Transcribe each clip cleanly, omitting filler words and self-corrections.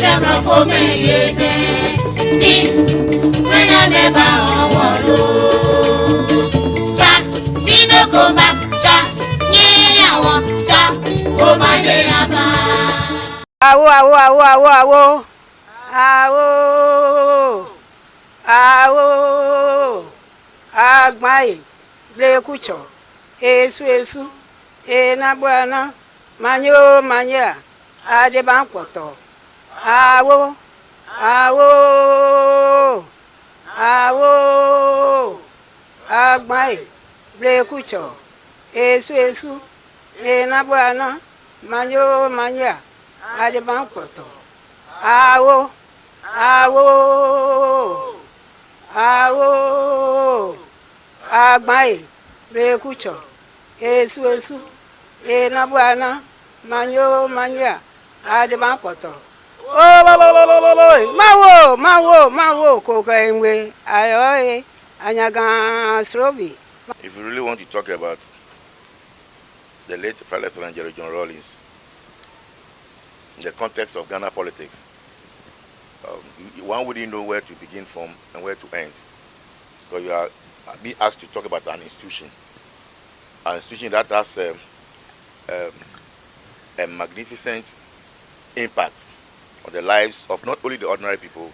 them no for me yete. Ni when I never want cha sino go back cha yeah cha Omanye aba. Awo awo awo awo awo awo awo agbai brekucho esu na bwana manyo manya ade bankwoto awo awo awo agbai brekucho esu na bwana manyo manya ade bankwoto awo awo awo agbai brekucho esu na bwana manyo manya ade bankwoto mawo koko enwe ayo anyaga srobi. If you really want to talk about the late President Rawlings in the context of Ghana politics, one wouldn't know where to begin from and where to end. Because you are being asked to talk about an institution that has a magnificent impact on the lives of not only the ordinary people,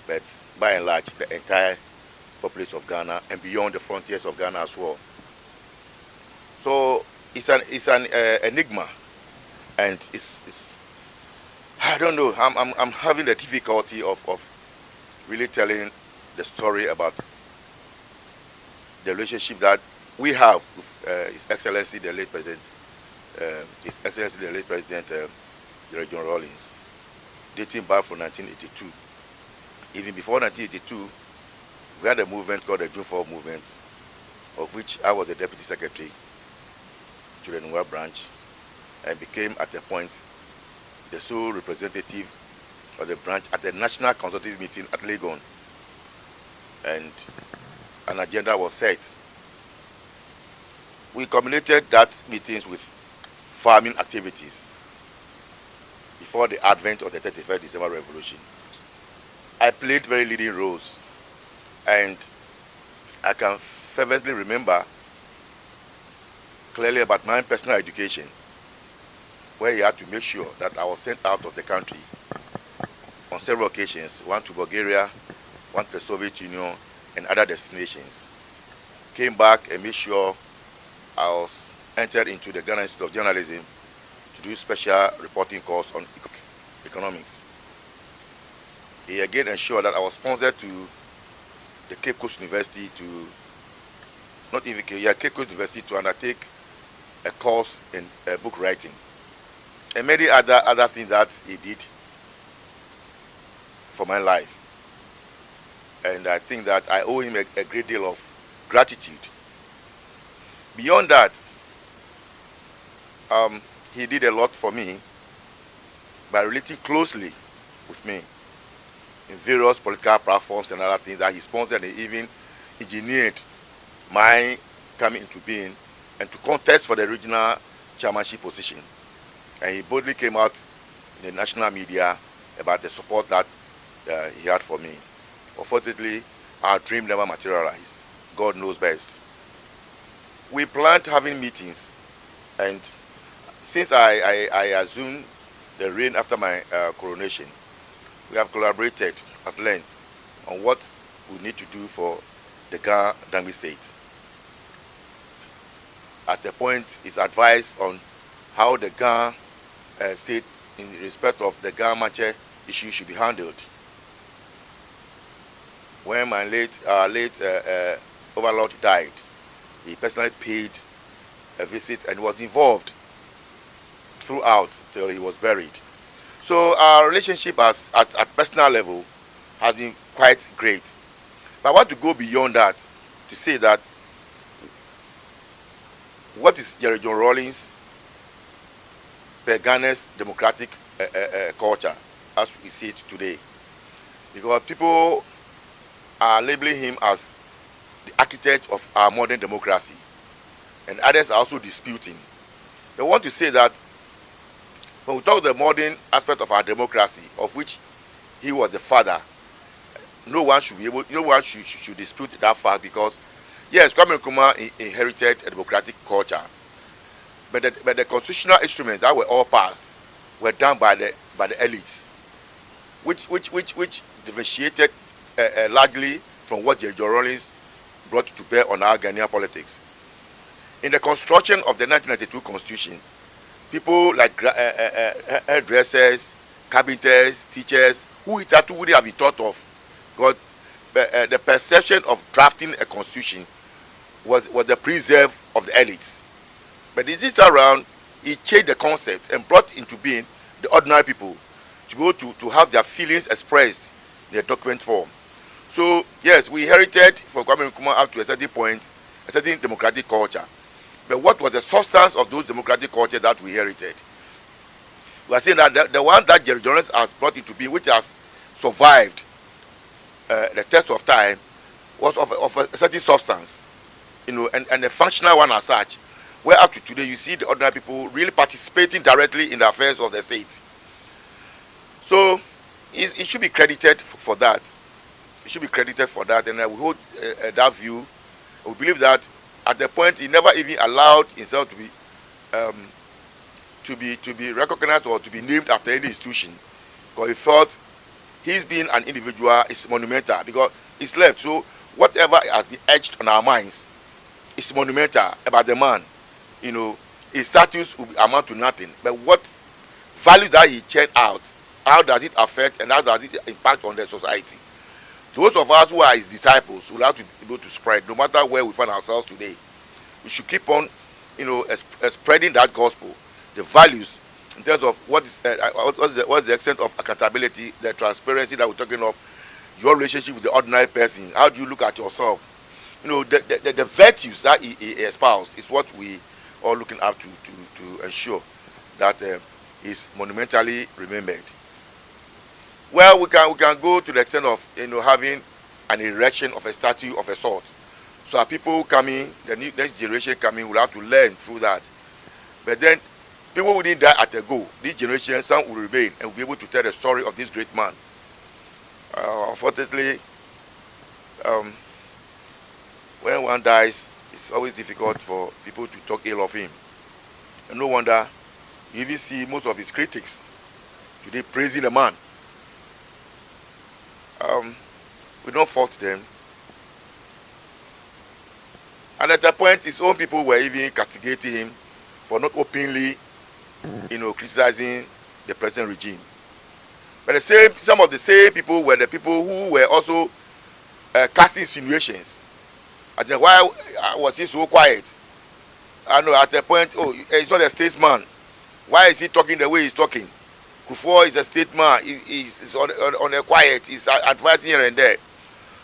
but by and large the entire population of Ghana and beyond the frontiers of Ghana as well. So it's an enigma, and it's I don't know. I'm having the difficulty of really telling the story about the relationship that we have with His Excellency the late President, Rawlings, dating back from 1982. Even before 1982, we had a movement called the June 4 movement, of which I was the Deputy Secretary to the Nwa branch, and became at a point the sole representative of the branch at the National Consultative Meeting at Legon. And an agenda was set. We culminated that meetings with farming activities before the advent of the 31st December Revolution. I played very leading roles, and I can fervently remember clearly about my personal education, where he had to make sure that I was sent out of the country on several occasions, one to Bulgaria, one to the Soviet Union, and other destinations. Came back and made sure I was entered into the Ghana Institute of Journalism to do special reporting course on economics. He again ensured that I was sponsored to the Cape Coast University Cape Coast University to undertake a course in book writing, and many other things that he did for my life. And I think that I owe him a great deal of gratitude. Beyond that, he did a lot for me by relating closely with me in various political platforms and other things that he sponsored, and even engineered my coming into being and to contest for the regional chairmanship position. And he boldly came out in the national media about the support that he had for me. Unfortunately, our dream never materialized. God knows best. We planned having meetings, and since I assumed the reign after my coronation, we have collaborated at length on what we need to do for the Ghana state. At the point, his advice on how the Ghana state, in respect of the Ghana issue, should be handled. When my late overlord died, he personally paid a visit and was involved throughout till he was buried. So our relationship at personal level has been quite great. But I want to go beyond that to say that what is Jerry John Rawlings per Ghana's democratic culture as we see it today? Because people are labeling him as the architect of our modern democracy, and others are also disputing. They want to say that when we talk the modern aspect of our democracy, of which he was the father, no one should dispute that fact, because yes, Kwame Nkrumah inherited a democratic culture, but the constitutional instruments that were all passed were done by the elites, which differentiated largely from what John Rawlings brought to bear on our Ghanaian politics. In the construction of the 1992 Constitution, people like hairdressers, carpenters, teachers, who hitherto wouldn't have been thought of, because the perception of drafting a constitution was the preserve of the elites. But this around, he changed the concept and brought into being the ordinary people to be able to have their feelings expressed in a document form. So yes, we inherited from Kwame Nkrumah up to a certain point a certain democratic culture. But what was the substance of those democratic cultures that we inherited? We are saying that the one that Jerry Jones has brought into being, which has survived the test of time, was of a certain substance, and a functional one as such, where up to today you see the ordinary people really participating directly in the affairs of the state. So it should be credited for that. It should be credited for that, and we hold that view. We believe that at the point he never even allowed himself to be recognized or to be named after any institution, because he felt his being an individual is monumental, because it's left. So whatever has been etched on our minds is monumental about the man. His status will amount to nothing. But what value that he churned out, how does it affect and how does it impact on the society? Those of us who are his disciples will have to be able to spread, no matter where we find ourselves today. We should keep on, spreading that gospel, the values, in terms of what's the extent of accountability, the transparency that we're talking of, your relationship with the ordinary person. How do you look at yourself? The virtues that he espoused is what we are looking up to ensure that is monumentally remembered. Well, we can go to the extent of having an erection of a statue of a sort. So our people coming, the next generation coming, will have to learn through that. But then people wouldn't die at a go. This generation, some will remain and will be able to tell the story of this great man. Unfortunately, when one dies, it's always difficult for people to talk ill of him. And no wonder you even see most of his critics today praising the man. We don't fault them. And at that point, his own people were even castigating him for not openly, criticizing the present regime. But some of the same people were the people who were also casting insinuations. I think, why was he so quiet? I know at the point, he's not a statesman. Why is he talking the way he's talking? Kufuor is a statesman. He's on a quiet. He's advising here and there.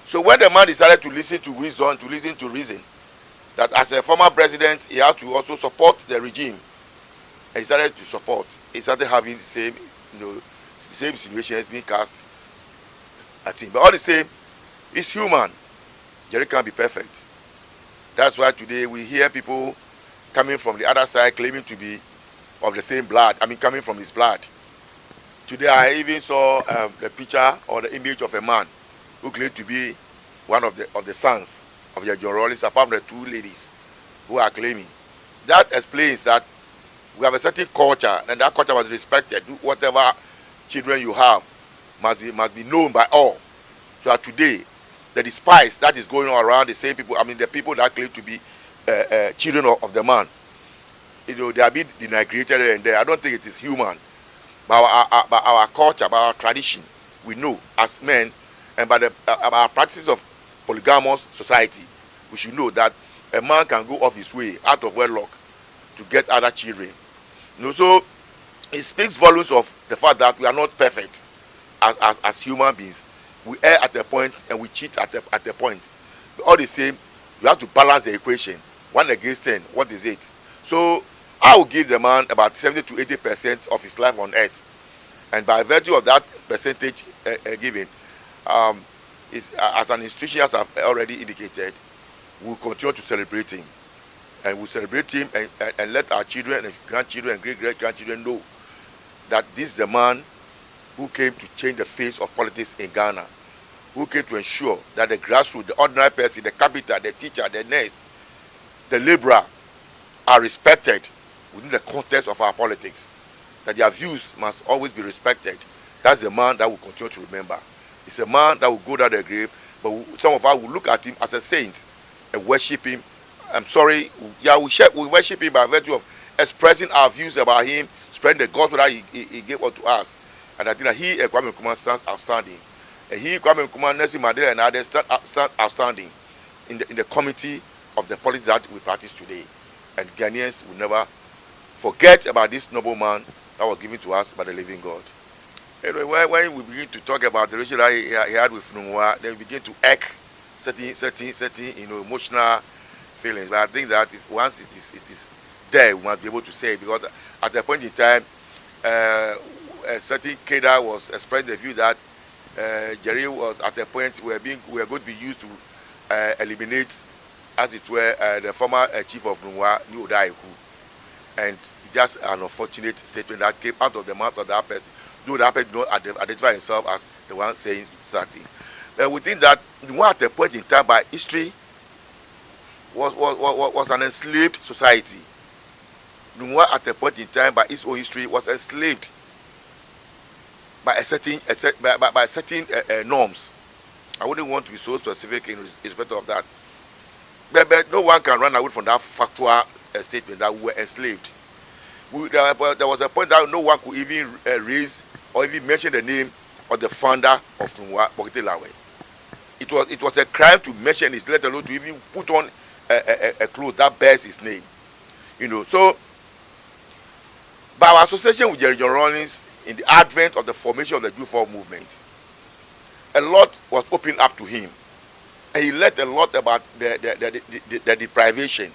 So when the man decided to listen to wisdom, to listen to reason, that as a former president, he had to also support the regime. And he started to support. He started having the same, the same situations being cast at him. But all the same, it's human. Jerry can't be perfect. That's why today we hear people coming from the other side claiming to be of the same blood. Coming from his blood. Today I even saw the picture or the image of a man who claimed to be one of the sons of John Rawlings, apart from the two ladies who are claiming. That explains that we have a certain culture, and that culture was respected. Whatever children you have must be known by all. So that today, the despise that is going on around the same people, the people that claim to be children of the man, they are being denigrated here and there. I don't think it is human. By our culture, by our tradition, we know as men, and by our practices of polygamous society, we should know that a man can go off his way out of wedlock to get other children. So it speaks volumes of the fact that we are not perfect as human beings. We err at a point and we cheat at a point. But all the same, you have to balance the equation. 1 against 10, what is it? So I will give the man about 70 to 80% of his life on earth. And by virtue of that percentage given, as an institution, as I've already indicated, we'll continue to celebrate him. And we'll celebrate him and let our children and grandchildren and great-great-grandchildren know that this is the man who came to change the face of politics in Ghana, who came to ensure that the grassroots, the ordinary person, the carpenter, the teacher, the nurse, the laborer are respected within the context of our politics, that their views must always be respected. That's the man that we continue to remember. It's a man that will go down the grave, but some of us will look at him as a saint and worship him. I'm sorry, yeah, we worship him by virtue of expressing our views about him, spreading the gospel that he gave unto us. And I think that he and Kwame Nkrumah stands outstanding. And he, Kwame Nkrumah, Nelson Mandela, and others stand outstanding in the committee of the politics that we practice today. And Ghanaians will never forget about this noble man that was given to us by the living God. Anyway, when we begin to talk about the relationship that he had with Nungwa, then we begin to echo certain emotional feelings. But I think that once it is there, we must be able to say it, because at a point in time, a certain Cadre was expressing the view that Jerry was at a point where we are going to be used to eliminate, as it were, the former chief of Nungwa, New Odaiku. And just an unfortunate statement that came out of the mouth of that person. Though that person did not identify himself as the one saying something. We think that Nungwa at a point in time by history was an enslaved society. Nungwa at a point in time by his own history was enslaved by certain norms. I wouldn't want to be so specific in respect of that. But no one can run away from that factual statement that we were enslaved. There was a point that no one could even raise or even mention the name of the founder of Nungwa, Bokete Lawe. It was a crime to mention his, let alone to even put on a cloth that bears his name. So by our association with Jerry John Rawlings in the advent of the formation of the J4 movement, a lot was opened up to him. And he learned a lot about the deprivation,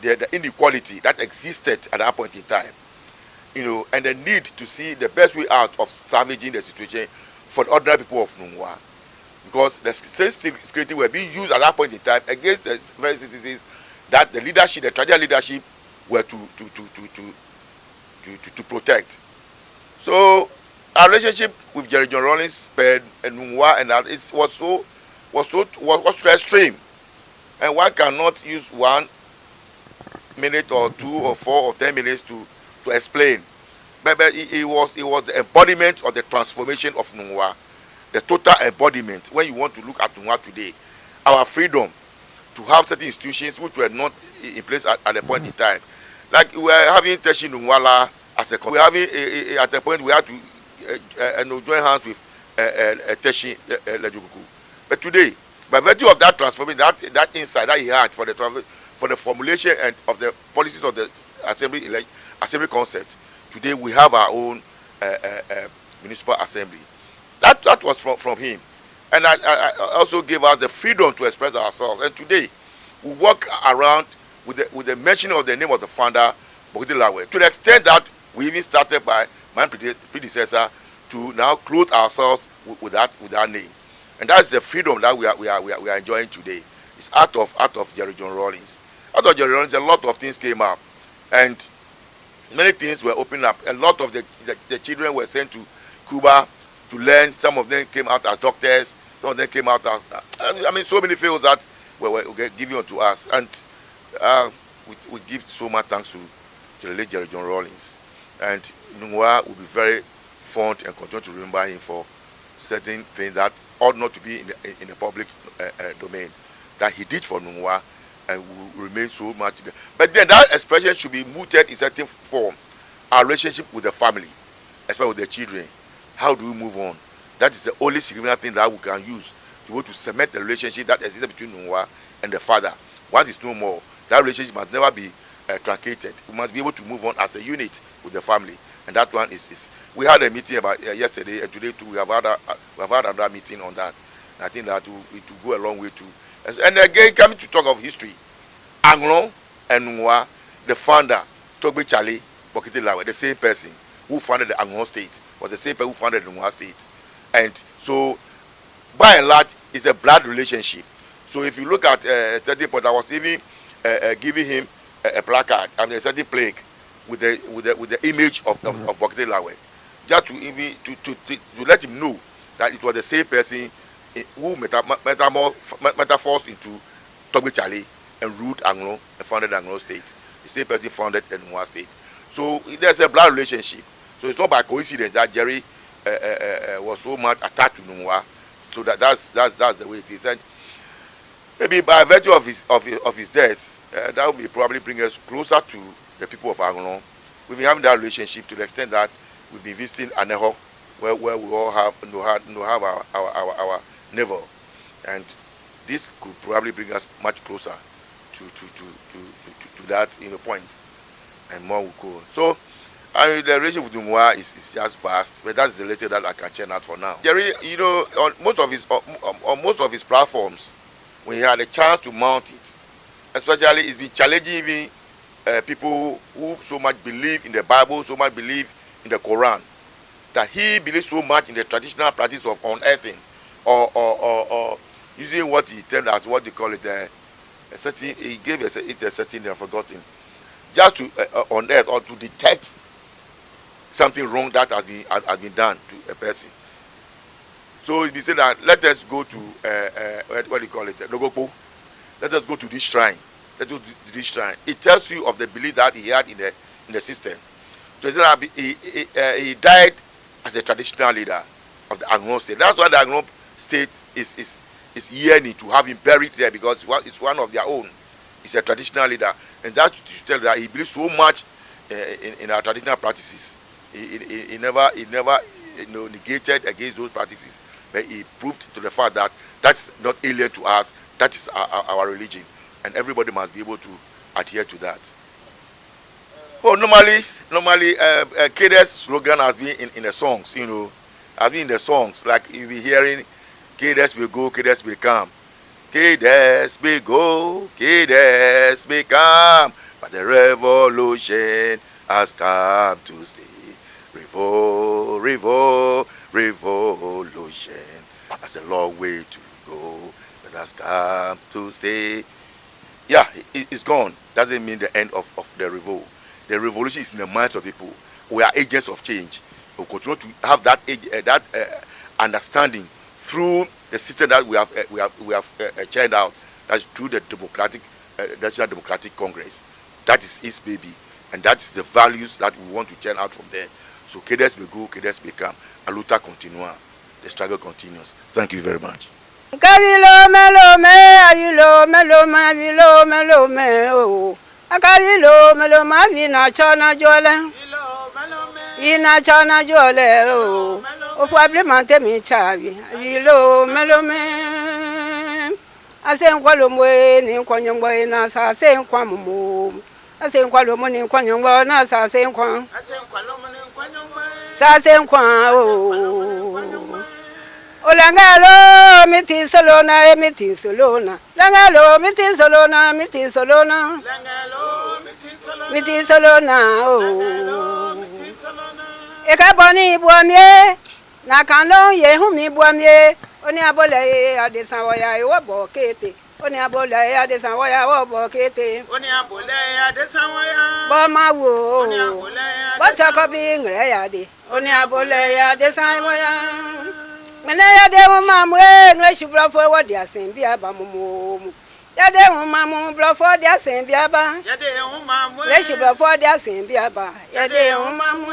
the inequality that existed at that point in time, and the need to see the best way out of salvaging the situation for the ordinary people of Nungwa, because the security were being used at that point in time against the very citizens that the leadership, the traditional leadership, were to protect. So our relationship with Jerry John Rawlings and Nungwa and that was so extreme, and one cannot use 1 minute or 2 or 4 or 10 minutes to explain. But it was the embodiment of the transformation of Nungwa, the total embodiment. When you want to look at Nungwa today, our freedom to have certain institutions which were not in place at the point in time, like we were having Teshi Nungwala as a we were having at a point we had to join hands with Teshi Lejukuku. But today, by virtue of that transformation, that insight that he had for the formulation and of the policies of the assembly concept, today we have our own municipal assembly. That was from him, and I also gave us the freedom to express ourselves. And today, we walk around with the mentioning of the name of the founder, Bokete Lawe, to the extent that we even started by my predecessor to now clothe ourselves with that name. And that's the freedom that we are enjoying today. It's out of Jerry John Rawlings. Out of Jerry Rawlings, a lot of things came up, and many things were opened up. A lot of the children were sent to Cuba to learn. Some of them came out as doctors. Some of them came out as so many fields that were given unto us. And we give so much thanks to the late Jerry John Rawlings. And Nungwa will be very fond and continue to remember him for certain things that ought not to be in the public domain that he did for Nungwa, and will remain so much. But then that expression should be mooted in certain form. Our relationship with the family, especially with the children. How do we move on? That is the only significant thing that we can use to go to cement the relationship that exists between Nungwa and the father. Once it's no more, that relationship must never be truncated. We must be able to move on as a unit with the family. And that one is we had a meeting about yesterday, and today too we have had another meeting on that. And I think that it will go a long way too. And again, coming to talk of history, Anglon and Nungwa, the founder, Togbe Charlie, Bokete Lawe, the same person who founded the Anglon state, was the same person who founded the Nungwa state. And so, by and large, it's a blood relationship. So if you look at a certain point, I was even giving him a placard and a certain plaque with the image of Bokete Lawe. just to even to let him know that it was the same person who metamorphosed into Togbe Charlie and ruled Anglo and founded Anglo State. The same person founded Enumwa State. So there's a blood relationship. So it's not by coincidence that Jerry was so much attached to Numwa. So that's the way it is. And maybe by virtue of his death, that will probably bring us closer to the people of Anglo. We've been having that relationship to the extent that we've been visiting Aneho, where we all have our navel, and this could probably bring us much closer to that point, and more will go. So, the relationship with Numwa is just vast, but that's the little that I can churn out for now. Jerry, on most of his platforms, when he had a chance to mount it, especially it's been challenging even people who so much believe in the Bible, so much believe in the Quran, that he believes so much in the traditional practice of unearthing or using what he termed as what they call it a certain, he gave it a certain, I've forgotten, just to unearth or to detect something wrong that has been done to a person. So he said that let us go to what do you call it, Logopo. Let us go to this shrine. Let's go to this shrine. It tells you of the belief that he had in the system. So he died as a traditional leader of the Anglo State. That's why the Anglo State is yearning to have him buried there, because it's one of their own. He's a traditional leader, and that's to tell you that he believes so much in our traditional practices. He never negated against those practices, but he proved to the fact that that's not alien to us. That is our religion, and everybody must be able to adhere to that. Oh, normally, Cadre's slogan has been in the songs, has been in the songs. Like you'll be hearing, Cadres may go, Cadres may come. Cadres may go, Cadres may come, but the revolution has come to stay. Revolution has a long way to go, but has come to stay. Yeah, it's gone. Doesn't mean the end of the revolt. The revolution is in the minds of people. We are agents of change. We continue to have that understanding through the system that we have churned out. That's through the National Democratic Congress. That is his baby, and that is the values that we want to churn out from there. So Cadres may go, Cadres may come. Aluta continua. The struggle continues. Thank you very much. Akabilo melome, ayilo melome, ayilo melome, oh. Akabilo melome, vina chona jole, vina chona jole, oh. Ofwable mante mi chavi, ayilo melome. Asen kwalomwe ni kwanyongwe na sa sen kwamumu. Asen kwalomo ni kwanyongwe na sa sen kwa. Sa sen kwa, oh. Olangalo miti solona miti solona langalo miti solona miti solona oh ekaboni boamie na kanon ye humi boamie oni abole adesan woya wo bokete oni abole adesan woya wo bokete oni abole adesan woya bo mawo oni abole bo takobi ngre yade oni abole adesan woya. Mena de mamu English blafo what dia sembia ba mumu. Ya de mamu blafo dia sembia ba. Ya de mamu English blafo dia sembia ba. Ya de mamu.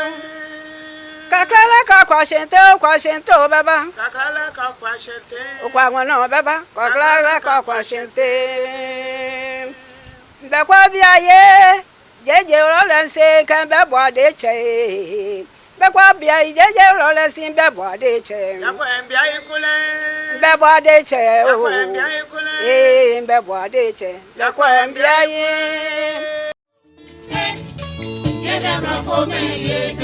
Kakala ka kwashente baba. Kakala ka kwashente. Okwa ngono baba. Kakala ka kwashente. Mbe kwa bia ye. Jeje rolense kan be bo de che. Bekwa bia ijeje role sin bebo de che. Yakwa bia ikule. Bebo de che. Yakwa bia ikule. Bebo de che. Yakwa bia ye. Ye dem ro fo me ye.